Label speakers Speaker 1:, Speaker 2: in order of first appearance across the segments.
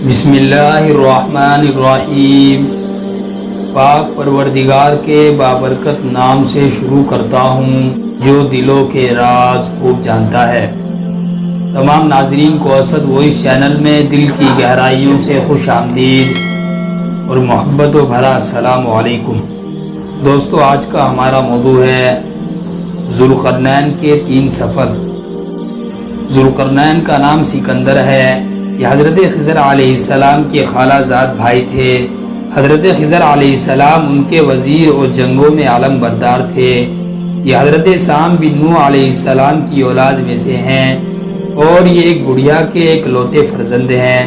Speaker 1: بسم اللہ الرحمن الرحیم۔ پاک پروردگار کے بابرکت نام سے شروع کرتا ہوں جو دلوں کے راز خوب جانتا ہے۔ تمام ناظرین کو اسد وائس چینل میں دل کی گہرائیوں سے خوش آمدید اور محبت و بھرا السلام علیکم۔ دوستو، آج کا ہمارا موضوع ہے ذوالقرنین کے 3 سفر۔ ذوالقرنین کا نام سکندر ہے۔ یہ حضرت خضر علیہ السلام کے خالہ زاد بھائی تھے۔ حضرت خضر علیہ السلام ان کے وزیر اور جنگوں میں علم بردار تھے۔ یہ حضرت سام بن نوح علیہ السلام کی اولاد میں سے ہیں اور یہ ایک بڑھیا کے اکلوتے فرزند ہیں۔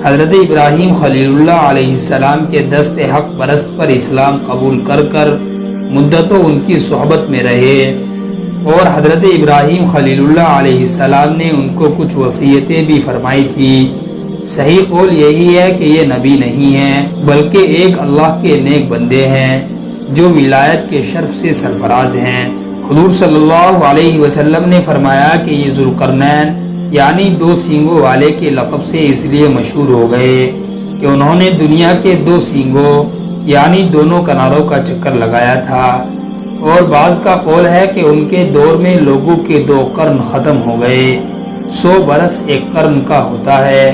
Speaker 1: حضرت ابراہیم خلیل اللہ علیہ السلام کے دست حق پرست پر اسلام قبول کر مدتوں ان کی صحبت میں رہے اور حضرت ابراہیم خلیل اللہ علیہ السلام نے ان کو کچھ وصیتیں بھی فرمائی تھی۔ صحیح قول یہی ہے کہ یہ نبی نہیں ہیں بلکہ ایک اللہ کے نیک بندے ہیں جو ولایت کے شرف سے سرفراز ہیں۔ حضور صلی اللہ علیہ وسلم نے فرمایا کہ یہ ذوالقرنین یعنی 2 سینگوں والے کے لقب سے اس لیے مشہور ہو گئے کہ انہوں نے دنیا کے 2 سینگوں یعنی دونوں کناروں کا چکر لگایا تھا، اور بعض کا قول ہے کہ ان کے دور میں لوگوں کے 2 قرن ختم ہو گئے۔ 100 برس ایک قرن کا ہوتا ہے،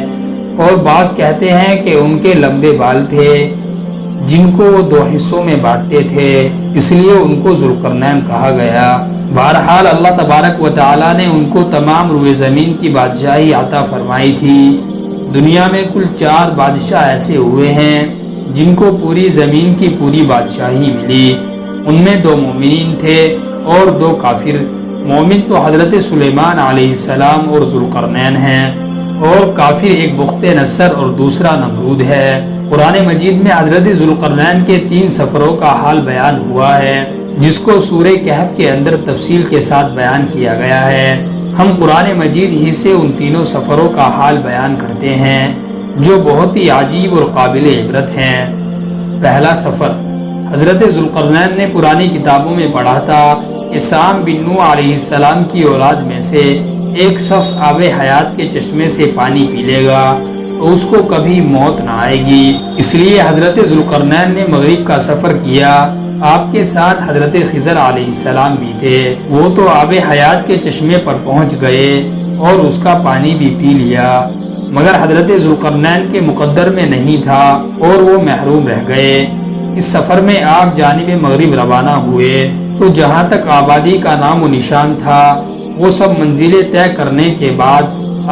Speaker 1: اور بعض کہتے ہیں کہ ان کے لمبے بال تھے جن کو وہ 2 حصوں میں بانٹتے تھے، اس لیے ان کو ذوالقرنین کہا گیا۔ بہرحال اللہ تبارک و تعالی نے ان کو تمام روئے زمین کی بادشاہی عطا فرمائی تھی۔ دنیا میں کل 4 بادشاہ ایسے ہوئے ہیں جن کو پوری زمین کی پوری بادشاہی ملی۔ ان میں 2 مومنین تھے اور 2 کافر۔ مومن تو حضرت سلیمان علیہ السلام اور ذوالقرنین ہیں، اور کافر ایک بخت نصر اور دوسرا نمرود ہے۔ قرآن مجید میں حضرت ذوالقرنین کے 3 سفروں کا حال بیان ہوا ہے جس کو سورہ کہف کے اندر تفصیل کے ساتھ بیان کیا گیا ہے۔ ہم قرآن مجید ہی سے ان تینوں سفروں کا حال بیان کرتے ہیں جو بہت ہی عجیب اور قابل عبرت ہیں۔ پہلا سفر، حضرت ذوالقرنین نے پرانی کتابوں میں پڑھا تھا کہ سام بن نوح علیہ السلام کی اولاد میں سے ایک شخص آب حیات کے چشمے سے پانی پی لے گا تو اس کو کبھی موت نہ آئے گی۔ اس لیے حضرت ذوالقرنین نے مغرب کا سفر کیا۔ آپ کے ساتھ حضرت خضر علیہ السلام بھی تھے۔ وہ تو آب حیات کے چشمے پر پہنچ گئے اور اس کا پانی بھی پی لیا، مگر حضرت ذوالقرنین کے مقدر میں نہیں تھا اور وہ محروم رہ گئے۔ اس سفر میں آپ جانب مغرب روانہ ہوئے تو جہاں تک آبادی کا نام و نشان تھا وہ سب منزلیں طے کرنے کے بعد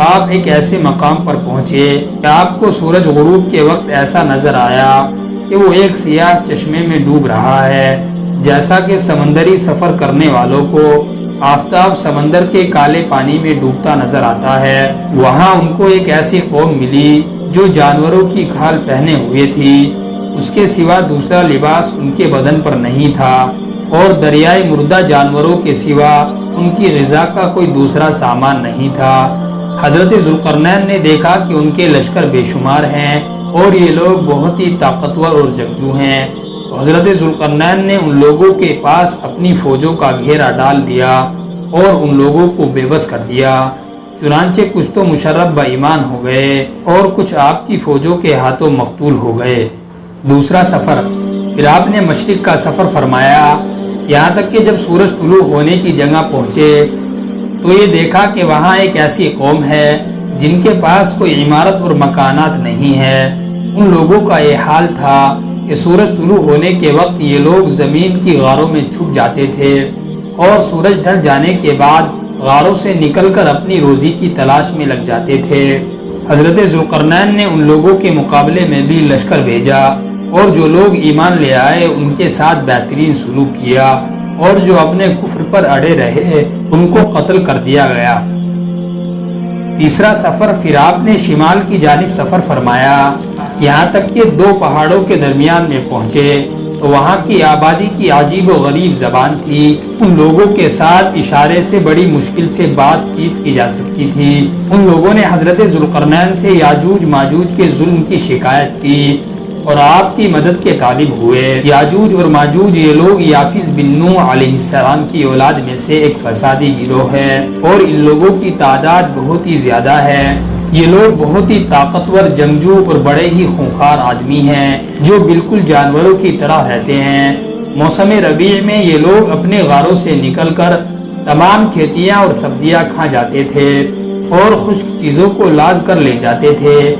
Speaker 1: آپ ایک ایسے مقام پر پہنچے کہ آپ کو سورج غروب کے وقت ایسا نظر آیا کہ وہ ایک سیاہ چشمے میں ڈوب رہا ہے، جیسا کہ سمندری سفر کرنے والوں کو آفتاب سمندر کے کالے پانی میں ڈوبتا نظر آتا ہے۔ وہاں ان کو ایک ایسی قوم ملی جو جانوروں کی کھال پہنے ہوئے تھی، اس کے سوا دوسرا لباس ان کے بدن پر نہیں تھا، اور دریائے مردہ جانوروں کے سوا ان کی غذا کا کوئی دوسرا سامان نہیں تھا۔ حضرت ذوالقرنین نے دیکھا کہ ان کے لشکر بے شمار ہیں اور یہ لوگ بہت ہی طاقتور اور جنگجو ہیں، تو حضرت ذوالقرنین نے ان لوگوں کے پاس اپنی فوجوں کا گھیرا ڈال دیا اور ان لوگوں کو بے بس کر دیا۔ چنانچہ کچھ تو مشرف با ایمان ہو گئے اور کچھ آپ کی فوجوں کے ہاتھوں مقتول ہو گئے۔ دوسرا سفر، پھر آپ نے مشرق کا سفر فرمایا، یہاں تک کہ جب سورج طلوع ہونے کی جگہ پہنچے تو یہ دیکھا کہ وہاں ایک ایسی قوم ہے جن کے پاس کوئی عمارت اور مکانات نہیں ہے۔ ان لوگوں کا یہ حال تھا کہ سورج طلوع ہونے کے وقت یہ لوگ زمین کی غاروں میں چھپ جاتے تھے اور سورج ڈھل جانے کے بعد غاروں سے نکل کر اپنی روزی کی تلاش میں لگ جاتے تھے۔ حضرت ذوالقرنین نے ان لوگوں کے مقابلے میں بھی لشکر بھیجا اور جو لوگ ایمان لے آئے ان کے ساتھ بہترین سلوک کیا، اور جو اپنے کفر پر اڑے رہے ان کو قتل کر دیا گیا۔ تیسرا سفر، پھر آپ نے شمال کی جانب سفر فرمایا، یہاں تک کہ 2 پہاڑوں کے درمیان میں پہنچے تو وہاں کی آبادی کی عجیب و غریب زبان تھی۔ ان لوگوں کے ساتھ اشارے سے بڑی مشکل سے بات چیت کی جا سکتی تھی۔ ان لوگوں نے حضرت ذوالقرنین سے یاجوج ماجوج کے ظلم کی شکایت کی اور آپ کی مدد کے طالب ہوئے۔ یاجوج اور ماجوج یہ لوگ یافس بن نوح علیہ السلام کی اولاد میں سے ایک فسادی گروہ ہے، اور ان لوگوں کی تعداد بہت ہی زیادہ ہے۔ یہ لوگ بہت ہی طاقتور جنگجو اور بڑے ہی خونخوار آدمی ہیں جو بالکل جانوروں کی طرح رہتے ہیں۔ موسم ربیع میں یہ لوگ اپنے غاروں سے نکل کر تمام کھیتیاں اور سبزیاں کھا جاتے تھے اور خشک چیزوں کو لاد کر لے جاتے تھے۔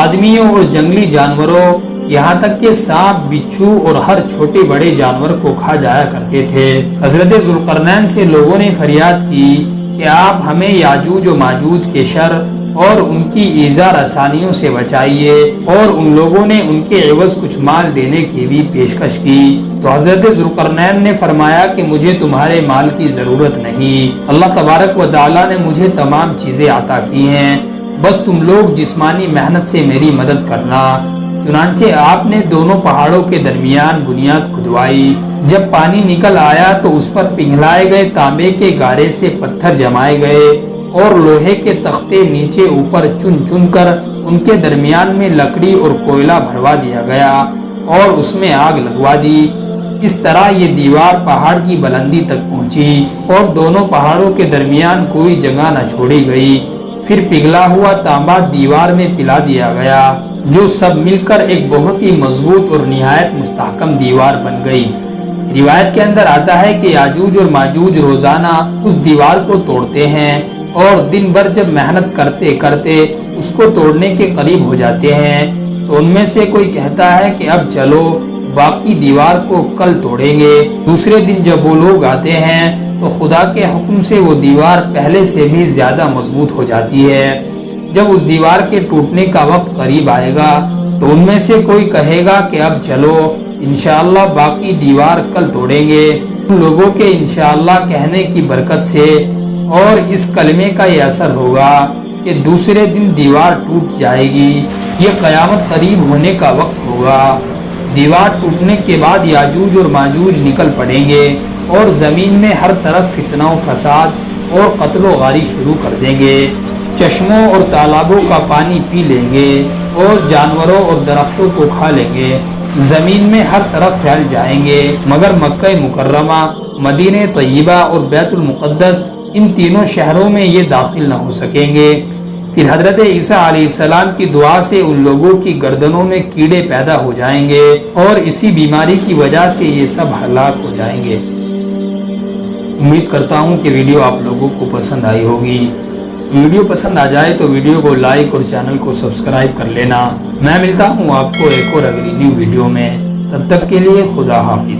Speaker 1: آدمیوں اور جنگلی جانوروں یہاں تک کہ سانپ، بچھو اور ہر چھوٹے بڑے جانور کو کھا جایا کرتے تھے۔ حضرت ذوالقرنین سے لوگوں نے فریاد کی کہ آپ ہمیں یاجوج و ماجوج کے شر اور ان کی ایذا رسانیوں سے بچائیے، اور ان لوگوں نے ان کے عوض کچھ مال دینے کی بھی پیشکش کی۔ تو حضرت ذوالقرنین نے فرمایا کہ مجھے تمہارے مال کی ضرورت نہیں، اللہ تبارک و تعالیٰ نے مجھے تمام چیزیں عطا کی ہیں، بس تم لوگ جسمانی محنت سے میری مدد کرنا۔ چنانچہ آپ نے دونوں پہاڑوں کے درمیان بنیاد کھدوائی۔ جب پانی نکل آیا تو اس پر پگھلائے گئے تانبے کے گارے سے پتھر جمائے گئے اور لوہے کے تختے نیچے اوپر چن چن کر ان کے درمیان میں لکڑی اور کوئلہ بھروا دیا گیا اور اس میں آگ لگوا دی۔ اس طرح یہ دیوار پہاڑ کی بلندی تک پہنچی اور دونوں پہاڑوں کے درمیان کوئی جگہ نہ چھوڑی گئی۔ پھر پگھلا ہوا تانبا دیوار میں پلا دیا گیا، جو سب مل کر ایک بہت ہی مضبوط اور نہایت مستحکم دیوار بن گئی۔ روایت کے اندر آتا ہے کہ یاجوج اور ماجوج روزانہ اس دیوار کو توڑتے ہیں اور دن بھر جب محنت کرتے کرتے اس کو توڑنے کے قریب ہو جاتے ہیں تو ان میں سے کوئی کہتا ہے کہ اب چلو باقی دیوار کو کل توڑیں گے۔ دوسرے دن جب وہ لوگ آتے ہیں تو خدا کے حکم سے وہ دیوار پہلے سے بھی زیادہ مضبوط ہو جاتی ہے۔ جب اس دیوار کے ٹوٹنے کا وقت قریب آئے گا تو ان میں سے کوئی کہے گا کہ اب چلو انشاءاللہ باقی دیوار کل توڑیں گے۔ ان لوگوں کے انشاءاللہ کہنے کی برکت سے اور اس کلمے کا یہ اثر ہوگا کہ دوسرے دن دیوار ٹوٹ جائے گی۔ یہ قیامت قریب ہونے کا وقت ہوگا۔ دیوار ٹوٹنے کے بعد یاجوج اور ماجوج نکل پڑیں گے اور زمین میں ہر طرف فتنہ و فساد اور قتل و غاری شروع کر دیں گے۔ چشموں اور تالابوں کا پانی پی لیں گے اور جانوروں اور درختوں کو کھا لیں گے۔ زمین میں ہر طرف پھیل جائیں گے، مگر مکہ مکرمہ، مدینہ طیبہ اور بیت المقدس، ان تینوں شہروں میں یہ داخل نہ ہو سکیں گے۔ پھر حضرت عیسیٰ علیہ السلام کی دعا سے ان لوگوں کی گردنوں میں کیڑے پیدا ہو جائیں گے اور اسی بیماری کی وجہ سے یہ سب ہلاک ہو جائیں گے۔ امید کرتا ہوں کہ ویڈیو آپ لوگوں کو پسند آئی ہوگی۔ ویڈیو پسند آ جائے تو ویڈیو کو لائک اور چینل کو سبسکرائب کر لینا۔ میں ملتا ہوں آپ کو ایک اور اگلی نیو ویڈیو میں، تب تک کے لیے خدا حافظ۔